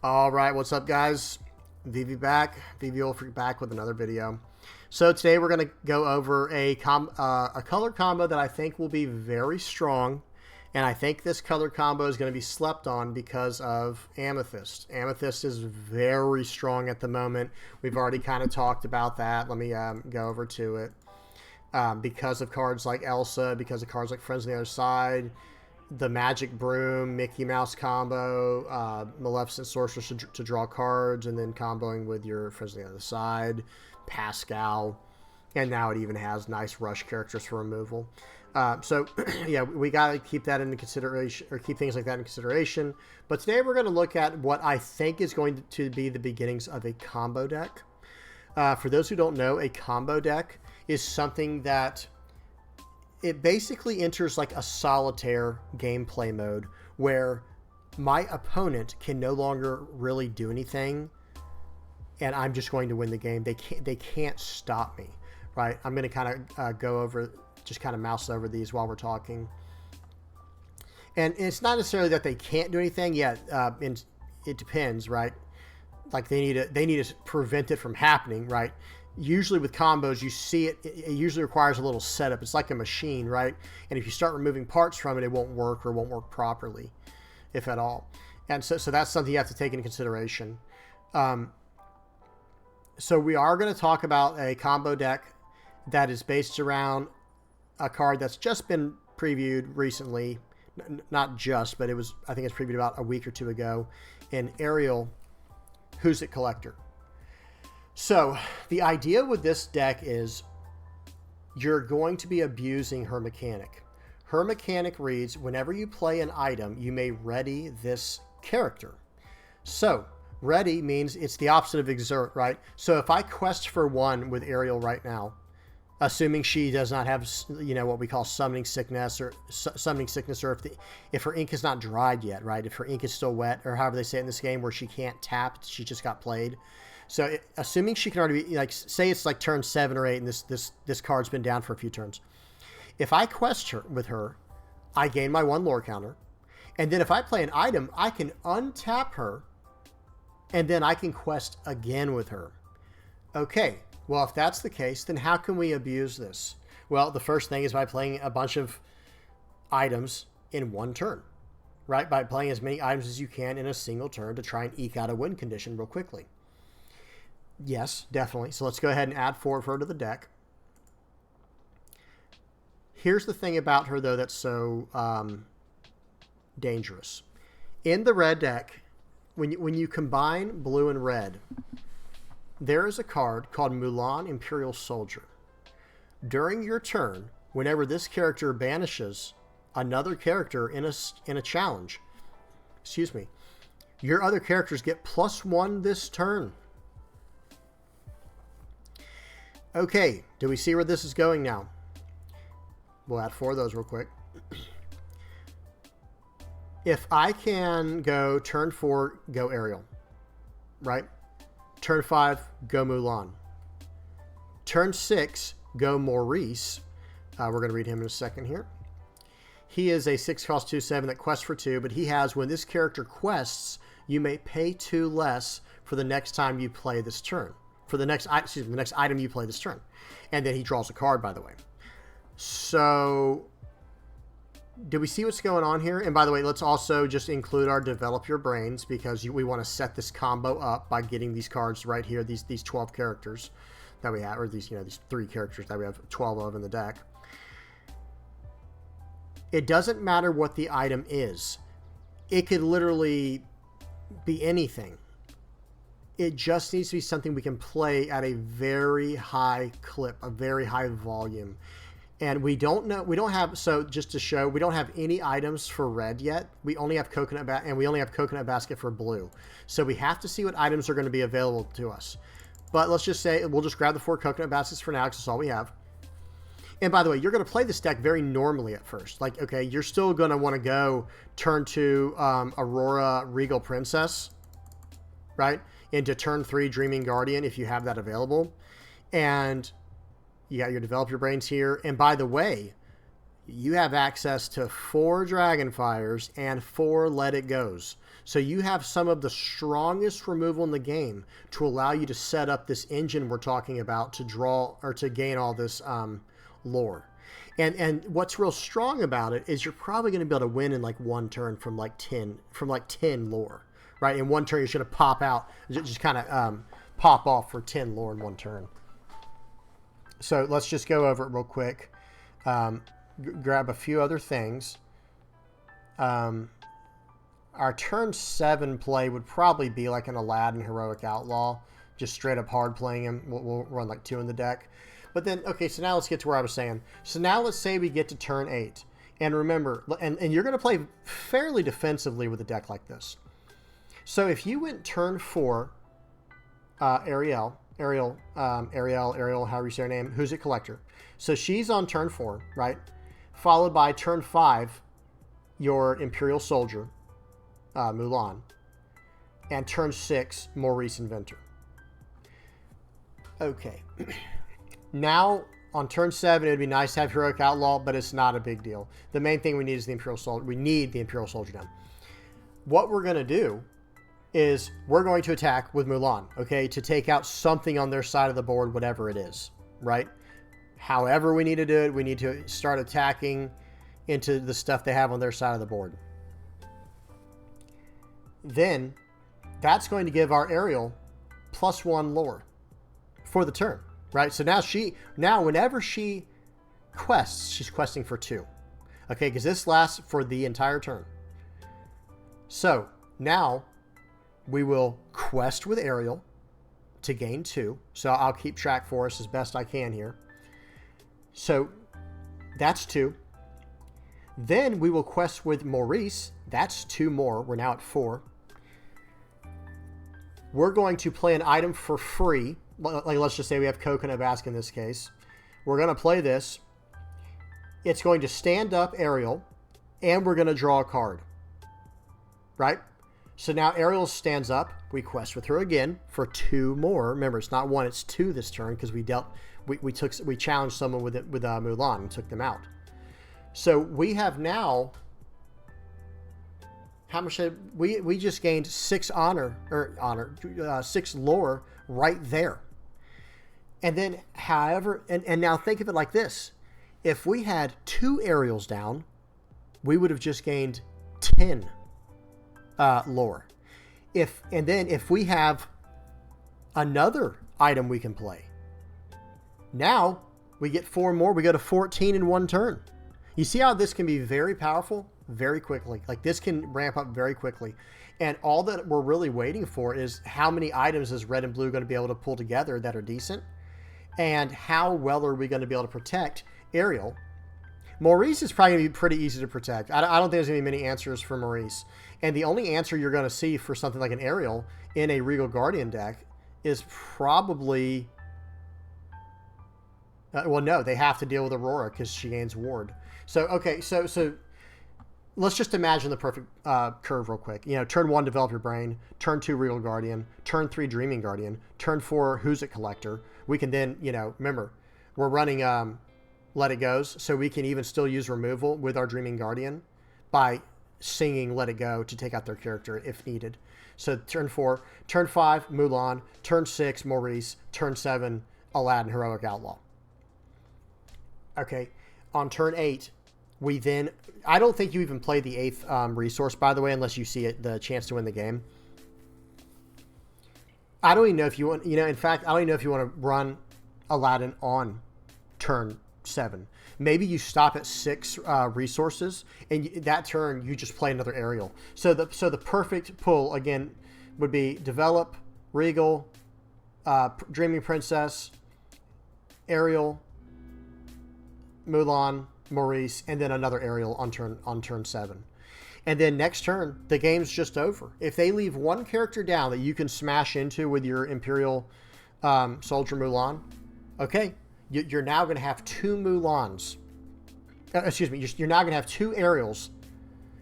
All right, what's up, guys? VV back, VV Ulfreak back with another video. So today we're going to go over a color combo that I think will be very strong, and I think this color combo is going to be slept on because of Amethyst. Amethyst is very strong at the moment. We've already kind of talked about that. Let me go over to it. Because of cards like Elsa, because of cards like Friends on the Other Side, the Magic Broom, Mickey Mouse combo, Maleficent Sorceress to draw cards, and then comboing with your Friends on the Other Side, Pascal, and now it even has nice rush characters for removal. So, yeah, we got to keep that into consideration, or keep things like that in consideration. But today we're going to look at what I think is going to be the beginnings of a combo deck. For those who don't know, a combo deck is something that it basically enters like a solitaire gameplay mode where my opponent can no longer really do anything and I'm just going to win the game. They can't stop me, right? I'm going to kind of go over, just kind of mouse over these while we're talking. And it's not necessarily that they can't do anything yet. It depends, right? Like they need to prevent it from happening, right? Usually with combos, you see it usually requires a little setup. It's like a machine, right? And if you start removing parts from it, it won't work or won't work properly, if at all. And so that's something you have to take into consideration. So we are going to talk about a combo deck that is based around a card that's just been previewed recently. Not just, but I think it's previewed about a week or two ago in Ariel, Who's It Collector. So the idea with this deck is you're going to be abusing her mechanic. Her mechanic reads, whenever you play an item, you may ready this character. So ready means it's the opposite of exert, right? So if I quest for one with Ariel right now, assuming she does not have, what we call summoning sickness, or if her ink is not dried yet, right? If her ink is still wet, or however they say it in this game, where she can't tap, she just got played. So assuming she can already be, like, say it's like turn 7 or 8 and this card's been down for a few turns. If I quest her with her, I gain my 1 lore counter. And then if I play an item, I can untap her and then I can quest again with her. Okay, well, if that's the case, then how can we abuse this? Well, the first thing is by playing a bunch of items in one turn, right? By playing as many items as you can in a single turn to try and eke out a win condition real quickly. Yes, definitely. So let's go ahead and add forward her to the deck. Here's the thing about her, though, that's so dangerous. In the red deck, when you combine blue and red, there is a card called Mulan Imperial Soldier. During your turn, whenever this character banishes another character in a challenge, your other characters get +1 this turn. Okay, do we see where this is going now? We'll add 4 of those real quick. If I can go turn 4, go Ariel, right? Turn 5, go Mulan. Turn 6, go Maurice. We're going to read him in a second here. He is a 6-cost 2/7 that quests for 2, but he has, when this character quests, you may pay 2 less for the next time you play this turn. For the next item you play this turn. And then he draws a card, by the way. So, do we see what's going on here? And by the way, let's also just include our Develop Your Brains, because we want to set this combo up by getting these cards right here, these 12 characters that we have, or these 3 characters that we have 12 of in the deck. It doesn't matter what the item is. It could literally be anything. It just needs to be something we can play at a very high clip, a very high volume. And we don't have, so just to show, we don't have any items for red yet. We only have and we only have Coconut Basket for blue. So we have to see what items are going to be available to us. But let's just say, we'll just grab the 4 Coconut Baskets for now, because that's all we have. And by the way, you're going to play this deck very normally at first. Like, okay, you're still going to want to go turn 2 Aurora Regal Princess, right? Into turn 3 Dreaming Guardian, if you have that available. And you got your Develop Your Brains here. And by the way, you have access to 4 Dragonfires and 4 Let It Goes. So you have some of the strongest removal in the game to allow you to set up this engine we're talking about to draw or to gain all this lore. And what's real strong about it is you're probably going to be able to win in like one turn from like 10 lore, right? In one turn, you're going to pop out, just kind of pop off for 10 lore in one turn. So let's just go over it real quick. Grab a few other things. Our turn 7 play would probably be like an Aladdin Heroic Outlaw, just straight up hard playing him. We'll run like 2 in the deck. But then, okay, so now let's get to where I was saying. So now let's say we get to turn 8. And remember, and you're going to play fairly defensively with a deck like this. So if you went turn 4, Ariel, however you say her name, Who's It Collector. So she's on turn 4, right? Followed by turn 5, your Imperial Soldier, Mulan. And turn 6, Maurice Inventor. Okay. Now, on turn 7, it would be nice to have Heroic Outlaw, but it's not a big deal. The main thing we need is the Imperial Soldier. We need the Imperial Soldier down. What we're going to do is we're going to attack with Mulan, okay, to take out something on their side of the board, whatever it is, right? However we need to do it, we need to start attacking into the stuff they have on their side of the board. Then, that's going to give our Ariel +1 lore for the turn. Right, so now whenever she quests, she's questing for 2. Okay, because this lasts for the entire turn. So now we will quest with Ariel to gain 2. So I'll keep track for us as best I can here. So that's 2. Then we will quest with Maurice. That's 2 more. We're now at 4. We're going to play an item for free. Like, let's just say we have Coconut Basket in this case. We're going to play this. It's going to stand up Ariel, and we're going to draw a card. Right? So now Ariel stands up. We quest with her again for 2 more. Remember, it's not 1, it's 2 this turn because we challenged someone with Mulan and took them out. So we have now. How much we just gained 6 6 lore right there. And then, however, and now think of it like this. If we had 2 Ariels down, we would have just gained 10 lore. And then if we have another item we can play, now we get 4 more. We go to 14 in one turn. You see how this can be very powerful very quickly. Like, this can ramp up very quickly. And all that we're really waiting for is how many items is red and blue going to be able to pull together that are decent, and how well are we going to be able to protect Ariel. Maurice is probably going to be pretty easy to protect. I don't think there's going to be many answers for Maurice. And the only answer you're going to see for something like an Ariel in a Regal Guardian deck is probably... well, no, they have to deal with Aurora because she gains ward. So, okay, so let's just imagine the perfect curve real quick. You know, turn 1, Develop Your Brain. Turn 2, Regal Guardian. Turn 3, Dreaming Guardian. Turn 4, Who's It Collector. We can then, you know, remember, we're running Let It Goes, so we can even still use removal with our Dreaming Guardian by singing Let It Go to take out their character if needed. So turn 4. Turn 5, Mulan. Turn 6, Maurice. Turn 7, Aladdin Heroic Outlaw. Okay, on turn 8, we then... I don't think you even play the 8th resource, by the way, unless you see the chance to win the game. I don't even know if you want... You know, in fact, I don't even know if you want to run Aladdin on turn 7. Maybe you stop at 6 resources, and that turn, you just play another Ariel. So the perfect pull, again, would be Develop, Regal, Dreaming Princess, Ariel, Mulan, Maurice, and then another Ariel on turn 7. And then next turn, the game's just over. If they leave one character down that you can smash into with your Imperial Soldier Mulan, okay, you're now going to have 2 Mulans. Excuse me, you're now going to have 2 Ariels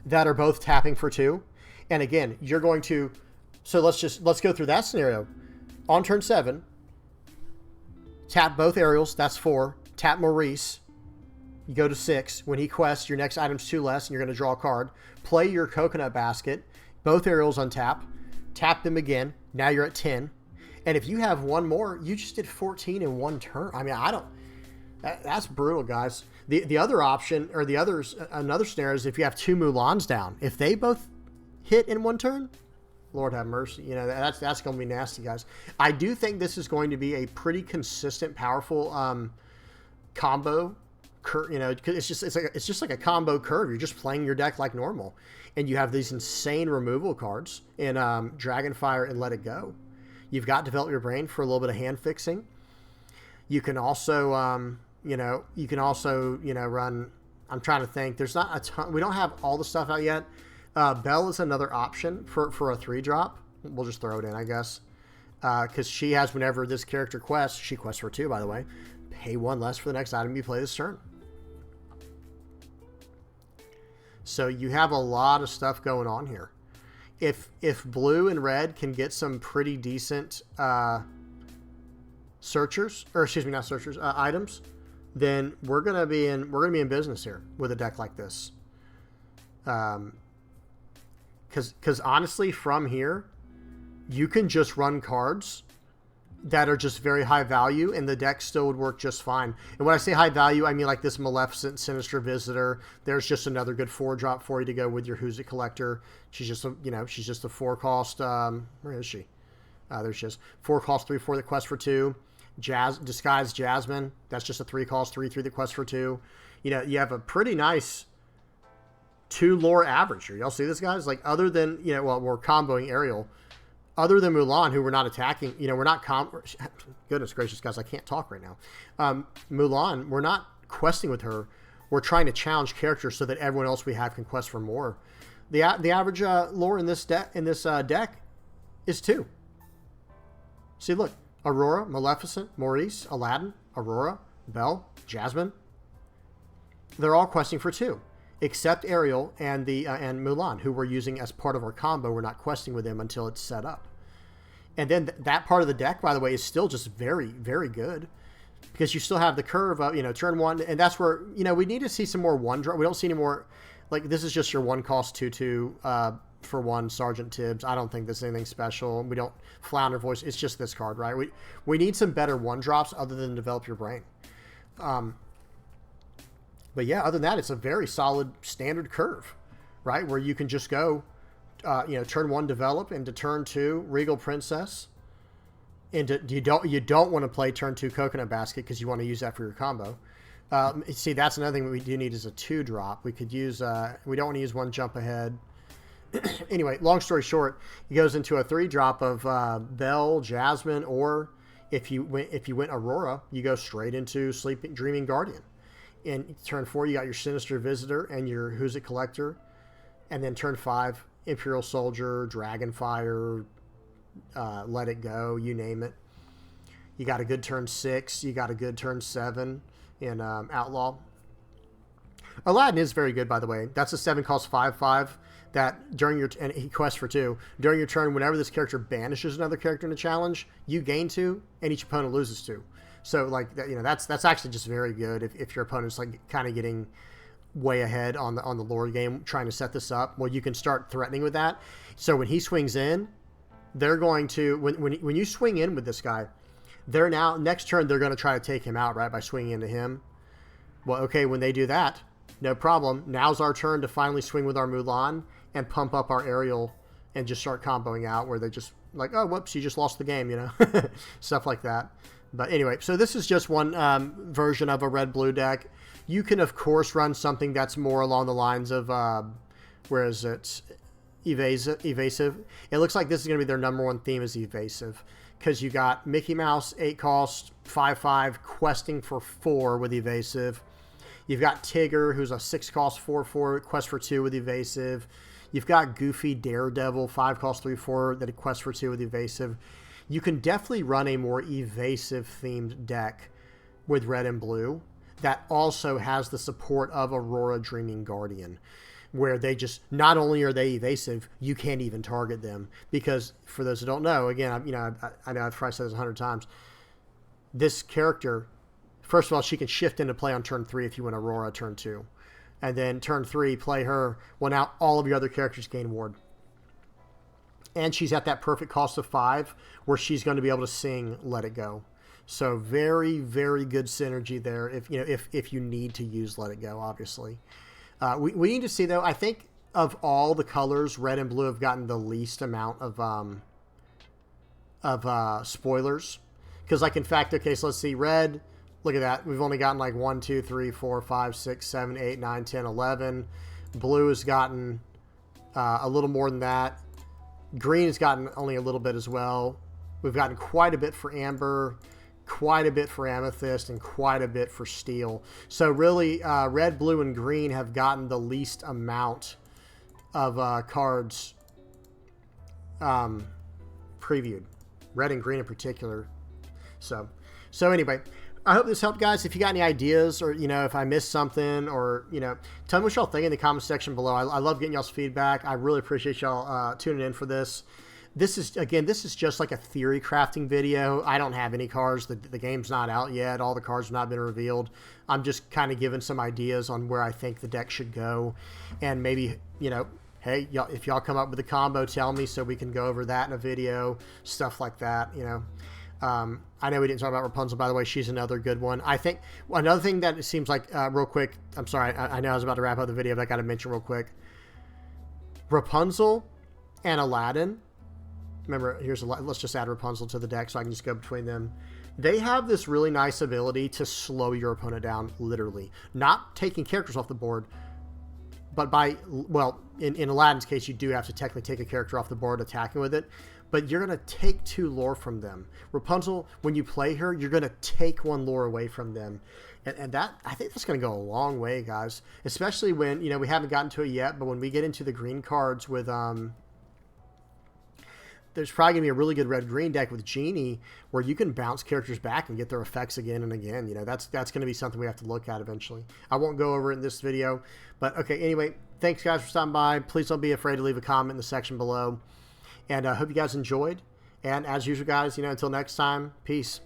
that are both tapping for 2. And again, you're going to... So let's go through that scenario. On turn 7, tap both Ariels, that's 4. Tap Maurice, you go to 6. When he quests, your next item's 2 less, and you're going to draw a card. Play your Coconut Basket, both aerials untap, tap them again. Now you're at 10. And if you have one more, you just did 14 in one turn. I mean, that's brutal, guys. The other option, or another snare is if you have 2 Mulans down. If they both hit in one turn, Lord have mercy. You know, that's going to be nasty, guys. I do think this is going to be a pretty consistent, powerful combo. You know, it's just like a combo curve. You're just playing your deck like normal, and you have these insane removal cards in Dragonfire and Let It Go. You've got Develop Your Brain for a little bit of hand fixing. You can also, run. I'm trying to think. There's not a ton. We don't have all the stuff out yet. Belle is another option for a 3-drop. We'll just throw it in, I guess, because she has, whenever this character quests, she quests for 2, by the way. Pay 1 less for the next item you play this turn. So you have a lot of stuff going on here. If blue and red can get some pretty decent items, then we're gonna be in business here with a deck like this. Because honestly, from here, you can just run cards that are just very high value, and the deck still would work just fine. And when I say high value, I mean like this Maleficent Sinister Visitor. There's just another good 4-drop for you to go with your Who's It Collector. She's just a 4-cost. Where is she? There she is. 4-cost 3/4 that quests for 2. Disguised Jasmine. That's just a 3-cost 3/3 that quests for 2. You know, you have a pretty nice 2 lore average here. Y'all see this, guys? Like, other than, we're comboing Ariel. Other than Mulan, who we're not attacking, we're not goodness gracious, guys, I can't talk right now. Mulan, we're not questing with her. We're trying to challenge characters so that everyone else we have can quest for more. The average lore in this deck is 2. See, look, Aurora, Maleficent, Maurice, Aladdin, Aurora, Belle, Jasmine. They're all questing for 2. Except Ariel and Mulan, who we're using as part of our combo. We're not questing with them until it's set up. And then that part of the deck, by the way, is still just very, very good. Because you still have the curve of, turn 1. And that's where, we need to see some more 1-drop. We don't see any more, like, this is just your 1-cost 2/2 for 1 Sergeant Tibbs. I don't think this is anything special. We don't Flounder Voice. It's just this card, right? We need some better 1-drops other than Develop Your Brain. But yeah, other than that, it's a very solid standard curve, right? Where you can just go, turn 1 Develop, into turn 2 Regal Princess. Into you don't want to play turn 2 Coconut Basket because you want to use that for your combo. See, that's another thing we do need is a 2-drop. We could use we don't want to use 1 Jump Ahead. Anyway, long story short, he goes into a 3-drop of Belle, Jasmine, or if you went Aurora, you go straight into Dreaming Guardian. In turn 4, you got your Sinister Visitor and your Who's It Collector. And then turn 5, Imperial Soldier, Dragonfire, Let It Go, you name it. You got a good turn 6. You got a good turn 7 in Outlaw. Aladdin is very good, by the way. That's a 7-cost 5/5 that during your... And he quests for 2. During your turn, whenever this character banishes another character in a challenge, you gain 2, and each opponent loses 2. So, like, that's actually just very good if your opponent's, like, kind of getting way ahead on the lore game, trying to set this up. Well, you can start threatening with that. So when he swings in, they're going to... When you swing in with this guy, they're now... Next turn, they're going to try to take him out, right, by swinging into him. Well, okay, when they do that, no problem. Now's our turn to finally swing with our Mulan and pump up our Ariel and just start comboing out where they just... Like, oh, whoops, you just lost the game, Stuff like that. But anyway, so this is just one version of a red-blue deck. You can, of course, run something that's more along the lines of, where is it? Evasive. It looks like this is going to be their number 1 theme is evasive. Because you got Mickey Mouse, 8-cost, 5/5, questing for 4 with evasive. You've got Tigger, who's a 6-cost, 4/4, quest for 2 with evasive. You've got Goofy Daredevil, 5-cost, 3/4, that quests for 2 with evasive. You can definitely run a more evasive-themed deck with red and blue that also has the support of Aurora Dreaming Guardian, where they just, not only are they evasive, you can't even target them. Because, for those who don't know, again, I know I've probably said this 100 times, this character, first of all, she can shift into play on turn 3 if you win Aurora turn 2. And then turn 3, play her. Well, now all of your other characters gain ward. And she's at that perfect cost of 5 where she's going to be able to sing Let It Go. So very, very good synergy there if you need to use Let It Go, obviously. We need to see, though, I think of all the colors, red and blue have gotten the least amount of spoilers. Because, like, in fact, okay, so let's see, red, look at that. We've only gotten like 1, 2, 3, 4, 5, 6, 7, 8, 9, 10, 11. Blue has gotten a little more than that. Green has gotten only a little bit as well. We've gotten quite a bit for amber, quite a bit for amethyst, and quite a bit for steel. So really, red, blue, and green have gotten the least amount of cards previewed. Red and green in particular. So anyway, I hope this helped, guys. If you got any ideas, or if I missed something, or tell me what y'all think in the comment section below. I love getting y'all's feedback. I really appreciate y'all tuning in for this. This is just like a theory crafting video. I don't have any cards. The game's not out yet. All the cards have not been revealed. I'm just kind of giving some ideas on where I think the deck should go, and maybe hey, y'all, if y'all come up with a combo, tell me so we can go over that in a video, stuff like that. I know we didn't talk about Rapunzel, by the way. She's another good one. I think another thing that it seems like, real quick, I'm sorry, I know I was about to wrap up the video, but I got to mention real quick. Rapunzel and Aladdin, remember, let's just add Rapunzel to the deck so I can just go between them. They have this really nice ability to slow your opponent down, literally. Not taking characters off the board, but in Aladdin's case, you do have to technically take a character off the board attacking with it. But you're going to take 2 lore from them. Rapunzel, when you play her, you're going to take 1 lore away from them. And that, I think that's going to go a long way, guys. Especially when, we haven't gotten to it yet, but when we get into the green cards with, there's probably going to be a really good red-green deck with Genie where you can bounce characters back and get their effects again and again. That's going to be something we have to look at eventually. I won't go over it in this video. But, okay, anyway, thanks, guys, for stopping by. Please don't be afraid to leave a comment in the section below. And I hope you guys enjoyed. And as usual, guys, until next time, peace.